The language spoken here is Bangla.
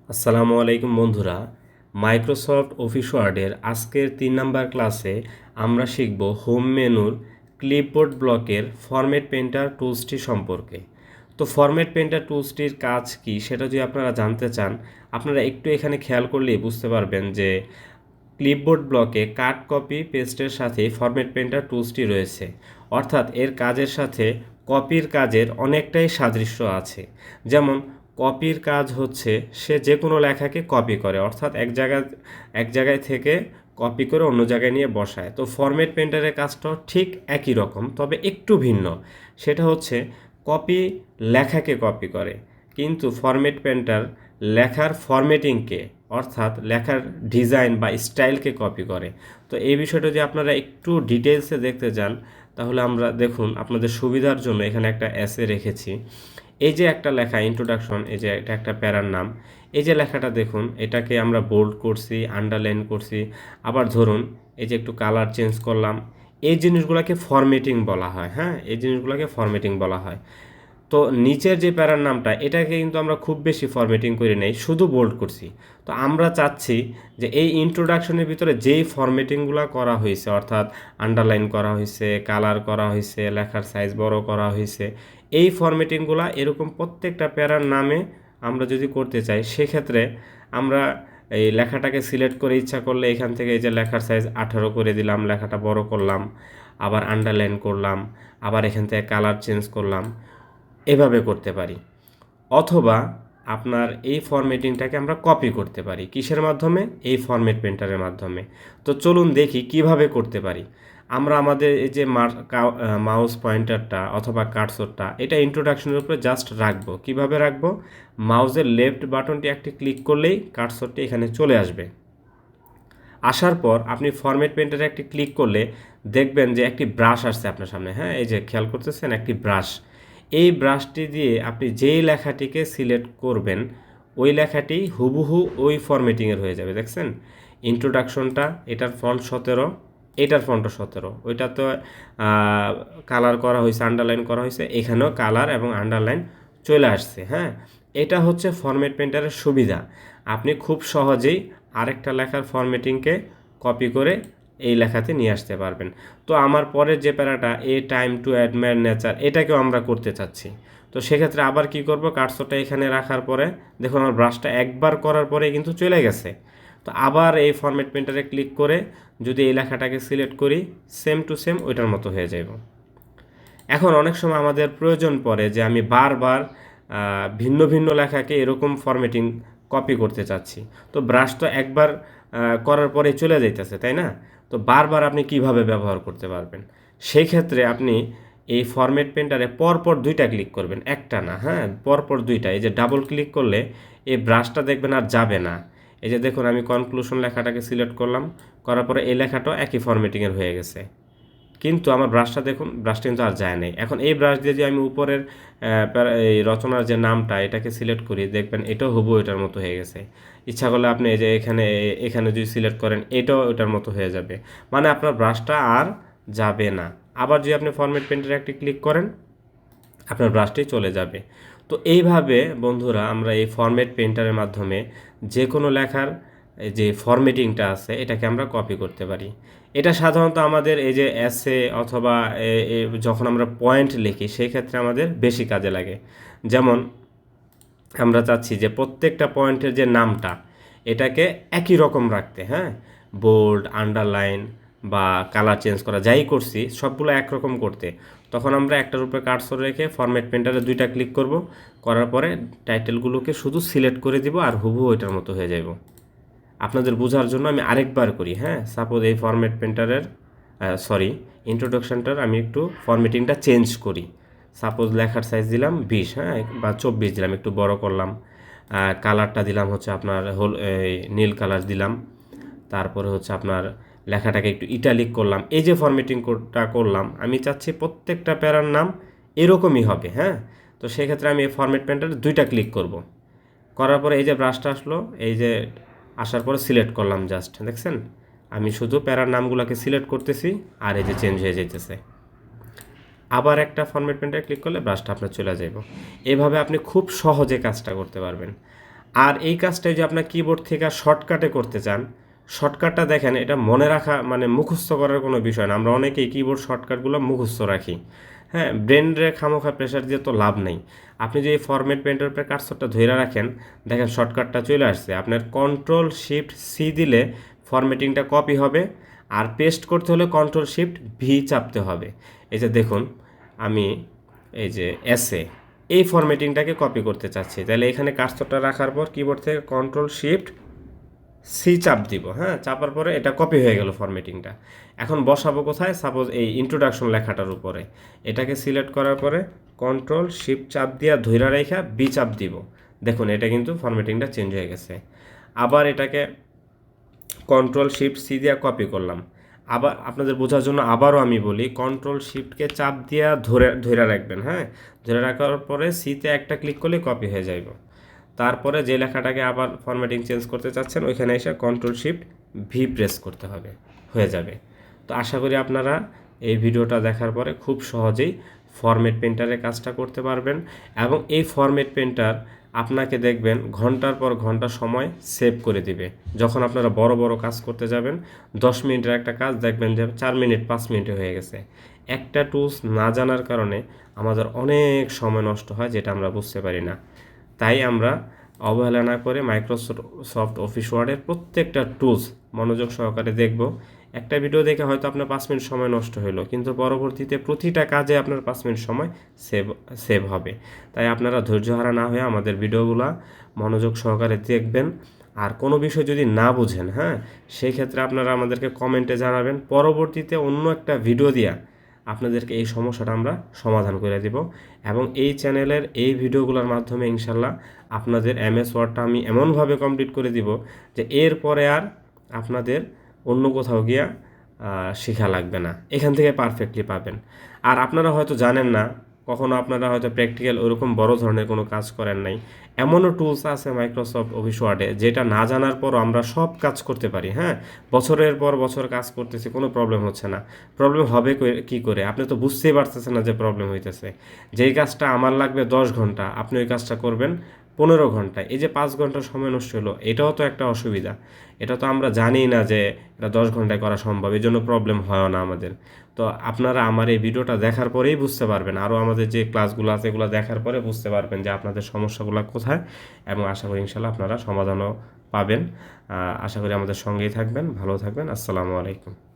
আসসালামু আলাইকুম বন্ধুরা। মাইক্রোসফট অফিস ওয়ার্ডের আজকের 3 নাম্বার ক্লাসে আমরা শিখব হোম মেনুর ক্লিপবোর্ড ব্লকের ফরম্যাট পেন্টার টুলসটি সম্পর্কে। তো ফরম্যাট পেন্টার টুলসটির কাজ কি সেটা যদি আপনারা জানতে চান, আপনারা একটু এখানে খেয়াল করলেই বুঝতে পারবেন যে ক্লিপবোর্ড ব্লকে কাট কপি পেস্টের সাথে ফরম্যাট পেন্টার টুলসটি রয়েছে। অর্থাৎ এর কাজের সাথে কপির কাজের অনেকটাই সাদৃশ্য আছে। যেমন কপির কাজ হচ্ছে সে যে কোনো লেখাকে কপি করে, অর্থাৎ এক জায়গায় থেকে কপি করে অন্য জায়গায় নিয়ে বসায়। তো ফরম্যাট পেন্টারের কাজটাও ঠিক একই রকম, তবে একটু ভিন্ন। সেটা হচ্ছে কপি লেখাকে কপি করে, কিন্তু ফরম্যাট পেন্টার লেখার ফরম্যাটিংকে, অর্থাৎ লেখার ডিজাইন বা স্টাইলকে কপি করে। তো এই বিষয়টা যদি আপনারা একটু ডিটেলসে দেখতে যান, তাহলে আমরা দেখুন আপনাদের সুবিধার জন্য এখানে একটা এসে রেখেছি। এই যে একটা লেখা ইন্ট্রোডাকশন, এই যে এটা একটা প্যারার নাম। এই যে লেখাটা দেখুন, এটাকে আমরা বোল্ড করছি, আন্ডারলাইন করছি। আবার ধরুন এই যে একটু কালার চেঞ্জ করলাম। এই জিনিসগুলোকে ফরম্যাটিং বলা হয়। হ্যাঁ, এই জিনিসগুলোকে ফরম্যাটিং বলা হয়। তো নিচের যে প্যারার নামটা, এটাকে কিন্তু আমরা খুব বেশি ফরম্যাটিং করে নেই, শুধু বোল্ড করছি। তো আমরা চাচ্ছি যে এই ইন্ট্রোডাকশনের ভিতরে যেই ফরম্যাটিংগুলো করা হয়েছে, অর্থাৎ আন্ডারলাইন করা হয়েছে, কালার করা হয়েছে, লেখার সাইজ বড় করা হয়েছে, এই ফরম্যাটিংগুলো এরকম প্রত্যেকটা প্যারার নামে আমরা যদি করতে চাই, সেক্ষেত্রে আমরা এই লেখাটাকে সিলেক্ট করে ইচ্ছা করলে এখান থেকে এই যে লেখার সাইজ 18 করে দিলাম, লেখাটা বড় করলাম, আবার আন্ডারলাইন করলাম, আবার এখান থেকে কালার চেঞ্জ করলাম, এভাবে করতে পারি। অথবা আপনার এই ফরম্যাটিংটাকে আমরা কপি করতে পারি কিসের মাধ্যমে? এই ফরম্যাট পেন্টারের মাধ্যমে। তো চলুন দেখি কিভাবে করতে পারি। আমরা আমাদের এই যে মাউস পয়েন্টারটা অথবা কার্সরটা, এটা ইন্ট্রোডাকশনের উপরে জাস্ট রাখবো। কিভাবে রাখবো? মাউসের লেফট বাটনটি একটি ক্লিক করলেই কার্সরটি এখানে চলে আসবে। আসার পর আপনি ফরম্যাট পেন্টারে একটি ক্লিক করলে দেখবেন যে একটি ব্রাশ আসছে আপনার সামনে। হ্যাঁ, এই যে খেয়াল করতেছেন, একটি ব্রাশ। এই ব্রাশটি দিয়ে আপনি যেই লেখাটিকে সিলেক্ট করবেন, ওই লেখাটি হুবহু ওই ফরম্যাটিংয়ের হয়ে যাবে। দেখছেন, ইন্ট্রোডাকশনটা এটার ফন্ট 17, এটার ফন্টও 17। ওইটা তো কালার করা হয়েছে, আন্ডারলাইন করা হয়েছে, এখানেও কালার এবং আন্ডারলাইন চলে আসছে। হ্যাঁ, এটা হচ্ছে ফরম্যাট পেন্টারের সুবিধা। আপনি খুব সহজেই আরেকটা লেখার ফরম্যাটিংকে কপি করে এই লেখাতে নিয়ে আসতে পারবেন। তো আমার পরের যে প্যারাটা, a time to admire nature, এটাকেও আমরা করতে চাচ্ছি। তো সেক্ষেত্রে আবার কি করব? কার্সরটা এখানে রাখার পরে দেখুন আমার ব্রাশটা একবার করার পরে কিন্তু চলে গেছে। তো আবার এই ফরম্যাট পেন্টারে ক্লিক করে যদি এই লেখাটাকে সিলেক্ট করি, সেম টু সেম ওইটার মতো হয়ে যাব। এখন অনেক সময় আমাদের প্রয়োজন পড়ে যে আমি বারবার ভিন্ন ভিন্ন লেখাকে এরকম ফরম্যাটিং কপি করতে চাচ্ছি। তো ব্রাশ তো একবার করার পরে চলে যাইতেছে, তাই না? তো বারবার আপনি কিভাবে ব্যবহার করতে পারবেন? সেই ক্ষেত্রে আপনি এই ফরম্যাট পেন্টারে পরপর দুইটা ক্লিক করবেন, একটা না। হ্যাঁ, পরপর দুইটা। এই যে ডাবল ক্লিক করলে এই ব্রাশটা দেখবেন আর যাবে না। এই যে দেখুন আমি কনক্লুশন লেখাটাকে সিলেক্ট করলাম, করার পরে এই লেখাটাও একই ফরম্যাটিংয়ের হয়ে গেছে। কিন্তু আমার ব্রাশটা দেখুন, ব্রাশটা কিন্তু আর যায় নাই। এখন এই ব্রাশ দিয়ে যে আমি উপরের এই রচনার যে নামটা, এটাকে সিলেক্ট করি, দেখবেন এটাও হুবহু এটার মতো হয়ে গেছে। ইচ্ছা করলে আপনি এই যে এখানে এখানে যদি সিলেক্ট করেন, এটাও এটার মতো হয়ে যাবে। মানে আপনার ব্রাশটা আর যাবে না। আবার যদি আপনি ফরম্যাট পেন্টারে একটি ক্লিক করেন, আপনার ব্রাশটি চলে যাবে। তো এইভাবে বন্ধুরা আমরা এই ফরম্যাট পেন্টারের মাধ্যমে যে কোনো লেখার যে ফরম্যাটিংটা আছে, এটাকে আমরা কপি করতে পারি। এটা সাধারণত আমাদের এই যে এসে অথবা যখন আমরা পয়েন্ট লিখি, সেই ক্ষেত্রে আমাদের বেশি কাজে লাগে। যেমন আমরা চাচ্ছি যে প্রত্যেকটা পয়েন্টের যে নামটা, এটাকে একই রকম রাখতে। হ্যাঁ, বোল্ড, আন্ডারলাইন বা কালার চেঞ্জ করা, যাই করছি সবগুলো একরকম করতে। তখন আমরা একটার উপরে কার্সর রেখে ফরম্যাট পেন্টারে দুইটা ক্লিক করব, করার পরে টাইটেলগুলোকে শুধু সিলেক্ট করে দিব আর হুবহু ওইটার মতো হয়ে যাব। আপনাদের বোঝার জন্য আমি আরেকবার করি। হ্যাঁ, সাপোজ এই ফরম্যাট পেন্টারের ইন্ট্রোডাকশনটার আমি একটু ফরম্যাটিংটা চেঞ্জ করি। সাপোজ লেখার সাইজ দিলাম 20, হ্যাঁ, বা 24 দিলাম, একটু বড় করলাম। কালারটা দিলাম হচ্ছে আপনার নীল কালার দিলাম। তারপরে হচ্ছে আপনার লেখাটাকে একটু ইটালিক করলাম। এই যে ফরম্যাটিংটা করলাম, আমি চাচ্ছি প্রত্যেকটা প্যারার নাম এরকমই হবে। হ্যাঁ, তো সেক্ষেত্রে আমি এই ফরম্যাট পেন্টারে দুইটা ক্লিক করব। করার পরে এই যে ব্রাশটা আসলো, এই যে আসার পরে সিলেক্ট করলাম, জাস্ট দেখছেন আমি শুধু প্যারার নামগুলোকে সিলেক্ট করতেছি আর এই যে চেঞ্জ হয়ে যাইতেছে। আবার একটা ফরম্যাট পেন্টারে ক্লিক করলে ব্রাশটা আপনার চলে যাবে। এভাবে আপনি খুব সহজে কাজটা করতে পারবেন। আর এই কাজটা যদি আপনার কিবোর্ড থেকে শর্টকাটে করতে চান, শর্টকাটটা দেখেন, এটা মনে রাখা মানে মুখস্থ করার কোনো বিষয় না। আমরা অনেকেই কিবোর্ড শর্টকাটগুলো মুখস্থ রাখি। হ্যাঁ, ব্রেনরে খামোখা প্রেশার দিয়ে তো লাভ নেই। আপনি যদি ফরম্যাট পেন্টার উপরে কার্সরটা ধরে রাখেন, দেখেন শর্টকাটটা চলে আসছে। আপনার কন্ট্রোল শিফট সি দিলে ফরম্যাটিংটা কপি হবে, আর পেস্ট করতে হলে কন্ট্রোল শিফট ভি চাপতে হবে। এই যে দেখুন, আমি এই যে এসে এই ফরম্যাটিংটাকে কপি করতে চাচ্ছি, তাহলে এখানে কার্সরটা রাখার পর কিবোর্ড থেকে কন্ট্রোল শিফট সি চাপ দিব। হ্যাঁ, চাপার পরে এটা কপি হয়ে গেল ফরম্যাটিংটা। এখন বসাবো কোথায়? সাপোজ এই ইন্ট্রোডাকশন লেখাটার উপরে। এটাকে সিলেক্ট করার পরে কন্ট্রোল শিফট চাপ দিয়া ধইরা রেখা বি চাপ দিব। দেখুন এটা কিন্তু ফরম্যাটিংটা চেঞ্জ হয়ে গেছে। আবার এটাকে কন্ট্রোল শিফট সি দিয়া কপি করলাম। আবার আপনাদের বোঝার জন্য আবারও আমি বলি, কন্ট্রোল শিফটকে চাপ দিয়া ধরে রাখবেন। হ্যাঁ, ধরে রাখার পরে সিতে একটা ক্লিক করলে কপি হয়ে যাইব। তারপরে যে লেখাটাকে আবার ফরম্যাটিং চেঞ্জ করতে চাচ্ছেন, ওইখানে এসে কন্ট্রোল শিফট ভি প্রেস করতে হবে, হয়ে যাবে। তো আশা করি আপনারা এই ভিডিওটা দেখার পরে খুব সহজেই ফরম্যাট পেন্টারের কাজটা করতে পারবেন। এবং এই ফরম্যাট পেন্টার আপনাকে দেখবেন ঘন্টার পর ঘন্টা সময় সেভ করে দিবে। যখন আপনারা বড় বড় কাজ করতে যাবেন, 10 মিনিটের একটা কাজ দেখবেন যে 4 মিনিট 5 মিনিটে হয়ে গেছে। একটা টুলস না জানার কারণে আমাদের অনেক সময় নষ্ট হয়, যেটা আমরা বুঝতে পারি না। তাই আমরা অবহেলা না করে মাইক্রোসফট অফিস ওয়ার্ডের প্রত্যেকটা টুলস মনোযোগ সহকারে দেখব। একটা ভিডিও দেখে হয়তো আপনার 5 মিনিট সময় নষ্ট হলো, কিন্তু পরবর্তীতে প্রতিটা কাজে আপনার 5 মিনিট সময় সেভ সেভ হবে। তাই আপনারা ধৈর্যহারা না হয়ে আমাদের ভিডিওগুলো মনোযোগ সহকারে দেখবেন। আর কোনো বিষয় যদি না বুঝেন, হ্যাঁ, সেই ক্ষেত্রে আপনারা আমাদেরকে কমেন্টে জানাবেন। পরবর্তীতে অন্য একটা ভিডিও দিয়া আপনাদেরকে এই সমস্যাটা আমরা সমাধান করে দিব। এবং এই চ্যানেলের এই ভিডিওগুলোর মাধ্যমে ইনশাল্লাহ আপনাদের এমএস ওয়ার্ডটা আমি এমনভাবে কমপ্লিট করে দিব যে এরপরে আর আপনাদের অন্য কোথাও গিয়া শেখা লাগবে না, এখান থেকে পারফেক্টলি পাবেন। আর আপনারা হয়তো জানেন না, কখনো আপনারা হয়তো প্র্যাকটিক্যাল ওরকম বড় ধরনের কোনো কাজ করেন নাই, এমনও টুলস আছে মাইক্রোসফট অফিস ওয়ার্ডে যেটা না জানার পরও আমরা সব কাজ করতে পারি। হ্যাঁ, বছরের পর বছর কাজ করতেছি, কোনো প্রবলেম হচ্ছে না। প্রবলেম হবে কি করে? আপনি তো বুঝতেই পারতেছেন না যে প্রবলেম হইতেছে। যেই কাজটা আমার লাগবে 10 ঘন্টা, আপনি ওই কাজটা করবেন 15 ঘন্টায়। এই যে 5 ঘন্টা সময় নষ্ট হলো, এটাও তো একটা অসুবিধা। এটা তো আমরা জানি না যে এটা 10 ঘন্টায় করা সম্ভব, এই জন্য প্রবলেম হয় না আমাদের। তো আপনারা আমার এই ভিডিওটা দেখার পরেই বুঝতে পারবেন, আরও আমাদের যে ক্লাসগুলো আছে এগুলো দেখার পরে বুঝতে পারবেন যে আপনাদের সমস্যাগুলো কোথায়। এবং আশা করি ইনশাল্লাহ আপনারা সমাধানও পাবেন। আশা করি আমাদের সঙ্গেই থাকবেন, ভালো থাকবেন। আসসালামু আলাইকুম।